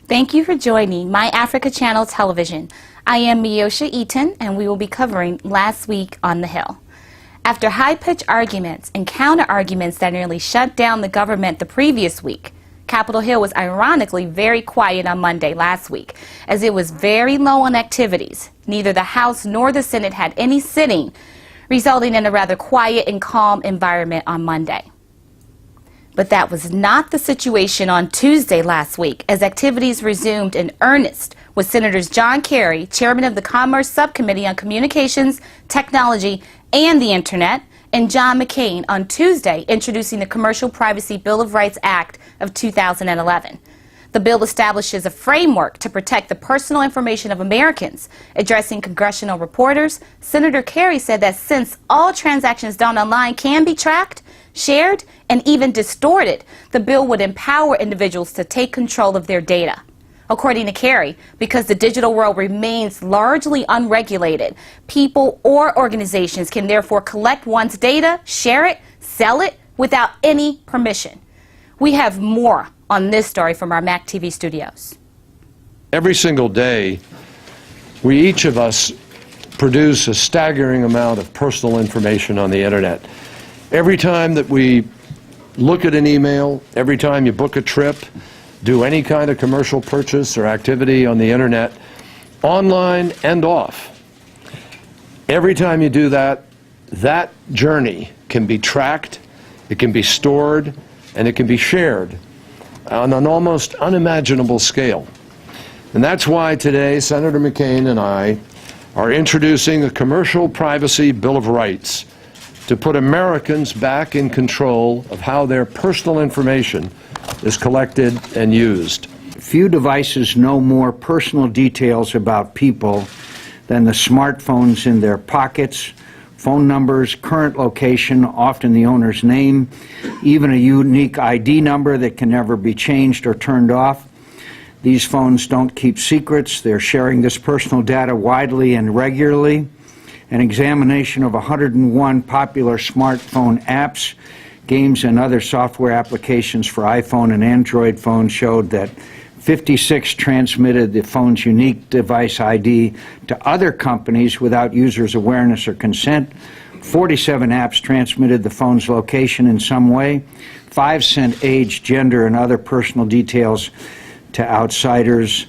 Thank you for joining My Africa Channel Television. I am Miosha Eaton, and we will be covering last week on the Hill. After high-pitched arguments and counter-arguments that nearly shut down the government the previous week, Capitol Hill was ironically very quiet on Monday last week, as it was very low on activities. Neither the House nor the Senate had any sitting, resulting in a rather quiet and calm environment on Monday. But that was not the situation on Tuesday last week, as activities resumed in earnest with Senators John Kerry, chairman of the Commerce Subcommittee on Communications, Technology, and the Internet, and John McCain on Tuesday introducing the Commercial Privacy Bill of Rights Act of 2011. The bill establishes a framework to protect the personal information of Americans. Addressing congressional reporters, Senator Kerry said that since all transactions done online can be tracked, shared, and even distorted, the bill would empower individuals to take control of their data. According to Kerry, because the digital world remains largely unregulated, people or organizations can therefore collect one's data, share it, sell it without any permission. We have more on this story from our Mactv studios. Every single day, each of us produce a staggering amount of personal information on the internet. Every time that we look at an email, every time you book a trip, do any kind of commercial purchase or activity on the internet, online and off, every time you do that, that journey can be tracked, it can be stored, and it can be shared on an almost unimaginable scale. And that's why today Senator McCain and I are introducing a Commercial Privacy Bill of Rights to put Americans back in control of how their personal information is collected and used. Few devices know more personal details about people than the smartphones in their pockets, phone numbers, current location, often the owner's name, even a unique ID number that can never be changed or turned off. These phones don't keep secrets. They're sharing this personal data widely and regularly. An examination of 101 popular smartphone apps, games, and other software applications for iPhone and Android phones showed that 56 transmitted the phone's unique device ID to other companies without users' awareness or consent. 47 apps transmitted the phone's location in some way. 5 sent age, gender, and other personal details to outsiders.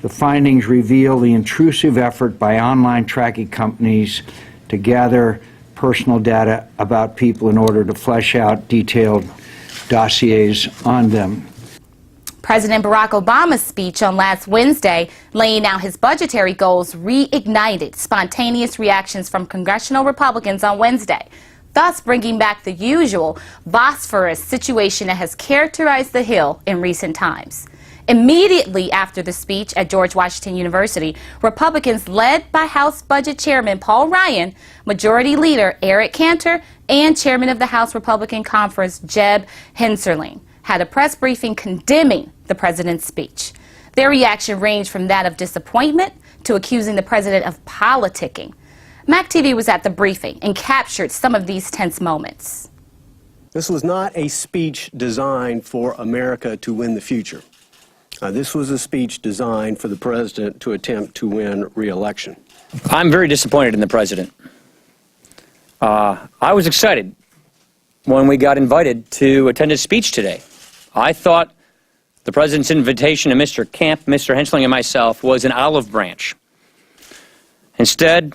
The findings reveal the intrusive effort by online tracking companies to gather personal data about people in order to flesh out detailed dossiers on them. President Barack Obama's speech on last Wednesday, laying out his budgetary goals, reignited spontaneous reactions from congressional Republicans on Wednesday, thus bringing back the usual Bosphorus situation that has characterized the Hill in recent times. Immediately after the speech at George Washington University, Republicans led by House Budget Chairman Paul Ryan, Majority Leader Eric Cantor, and Chairman of the House Republican Conference Jeb Hensarling had a press briefing condemning the president's speech. Their reaction ranged from that of disappointment to accusing the president of politicking. Mactv was at the briefing and captured some of these tense moments. This was not a speech designed for America to win the future. This was a speech designed for the president to attempt to win re-election. I'm very disappointed in the president. I was excited when we got invited to attend his speech today. I thought the president's invitation to Mr. Camp, Mr. Hensarling, and myself was an olive branch. Instead,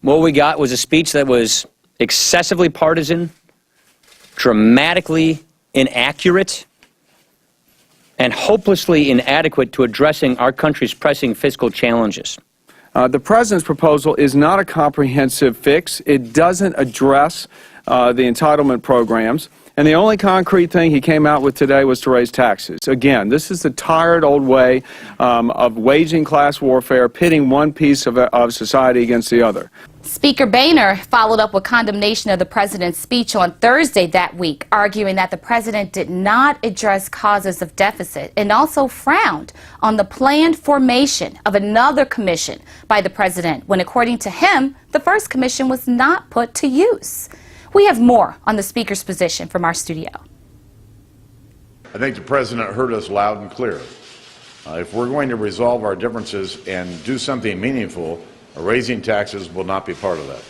what we got was a speech that was excessively partisan, dramatically inaccurate, and hopelessly inadequate to addressing our country's pressing fiscal challenges. The president's proposal is not a comprehensive fix. It doesn't address the entitlement programs. And the only concrete thing he came out with today was to raise taxes. Again, this is the tired old way of waging class warfare, pitting one piece of society against the other. Speaker Boehner followed up with condemnation of the president's speech on Thursday that week, arguing that the president did not address causes of deficit and also frowned on the planned formation of another commission by the president when, according to him, the first commission was not put to use. We have more on the speaker's position from our studio. I think the president heard us loud and clear. If we're going to resolve our differences and do something meaningful, raising taxes will not be part of that.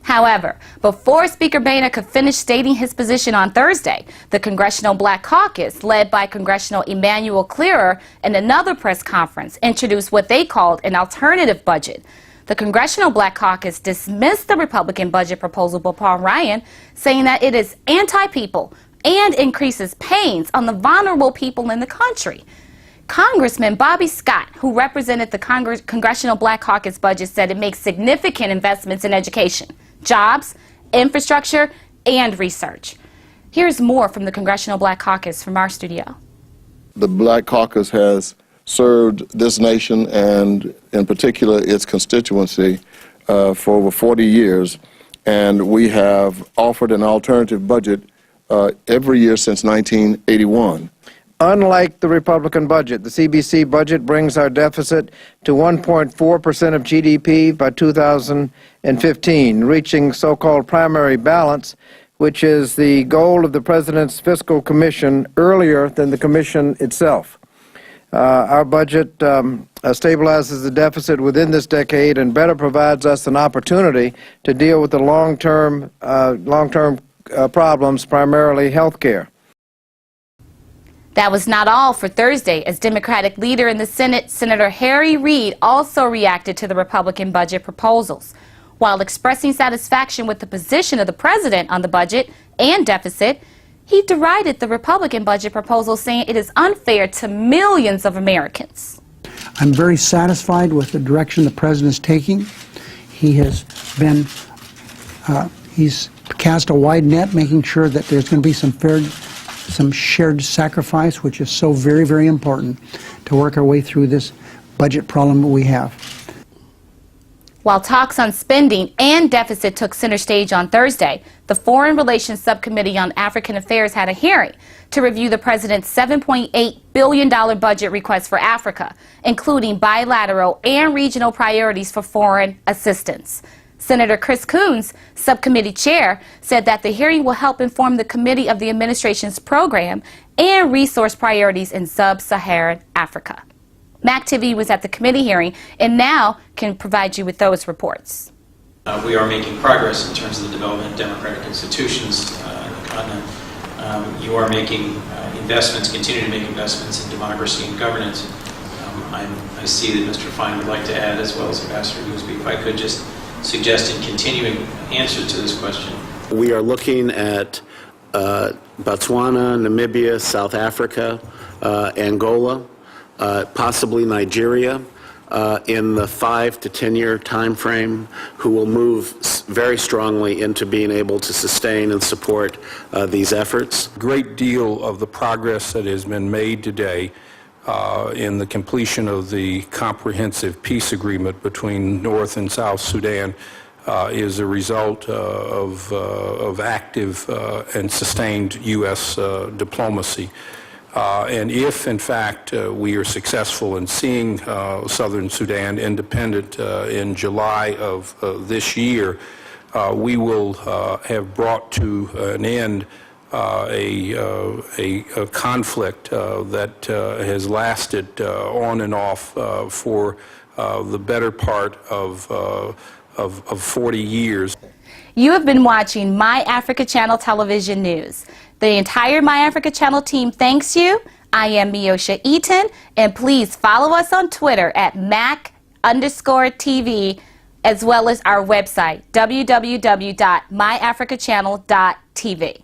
However, before Speaker Boehner could finish stating his position on Thursday, the Congressional Black Caucus, led by Congressional Emanuel Clearer, in another press conference, introduced what they called an alternative budget. The Congressional Black Caucus dismissed the Republican budget proposal by Paul Ryan, saying that it is anti-people and increases pains on the vulnerable people in the country. Congressman Bobby Scott, who represented the Congressional Black Caucus budget, said it makes significant investments in education, jobs, infrastructure, and research. Here's more from the Congressional Black Caucus from our studio. The Black Caucus has served this nation and in particular its constituency for over 40 years, and we have offered an alternative budget every year since 1981. Unlike the Republican budget, the CBC budget brings our deficit to 1.4% of GDP by 2015, reaching so-called primary balance, which is the goal of the President's Fiscal Commission earlier than the Commission itself. Our budget stabilizes the deficit within this decade and better provides us an opportunity to deal with the long-term problems, primarily health care. That was not all for Thursday, as Democratic leader in the Senate, Senator Harry Reid, also reacted to the Republican budget proposals. While expressing satisfaction with the position of the president on the budget and deficit, he derided the Republican budget proposal, saying it is unfair to millions of Americans. I'm very satisfied with the direction the president is taking. He has been, he's cast a wide net, making sure that there's going to be some shared sacrifice, which is so very, very important to work our way through this budget problem that we have. While talks on spending and deficit took center stage on Thursday, the Foreign Relations Subcommittee on African Affairs had a hearing to review the president's $7.8 billion budget request for Africa, including bilateral and regional priorities for foreign assistance. Senator Chris Coons, subcommittee chair, said that the hearing will help inform the committee of the administration's program and resource priorities in sub-Saharan Africa. Mactv was at the committee hearing and now can provide you with those reports. We are making progress in terms of the development of democratic institutions in the continent. You are making investments, continue to make investments in democracy and governance. I see that Mr. Fine would like to add, as well as Ambassador Goosby, if I could just suggest in continuing answer to this question. We are looking at Botswana, Namibia, South Africa, Angola, possibly Nigeria, in the 5 to 10 year time frame, who will move very strongly into being able to sustain and support these efforts. A great deal of the progress that has been made today in the completion of the comprehensive peace agreement between North and South Sudan is a result of active and sustained U.S. diplomacy. And if, in fact, we are successful in seeing Southern Sudan independent in July of this year, we will have brought to an end a conflict that has lasted on and off for the better part of 40 years. You have been watching My Africa Channel Television News. The entire My Africa Channel team thanks you. I am Miosha Eaton, and please follow us on Twitter at Mac_TV, as well as our website, www.myafricachannel.tv.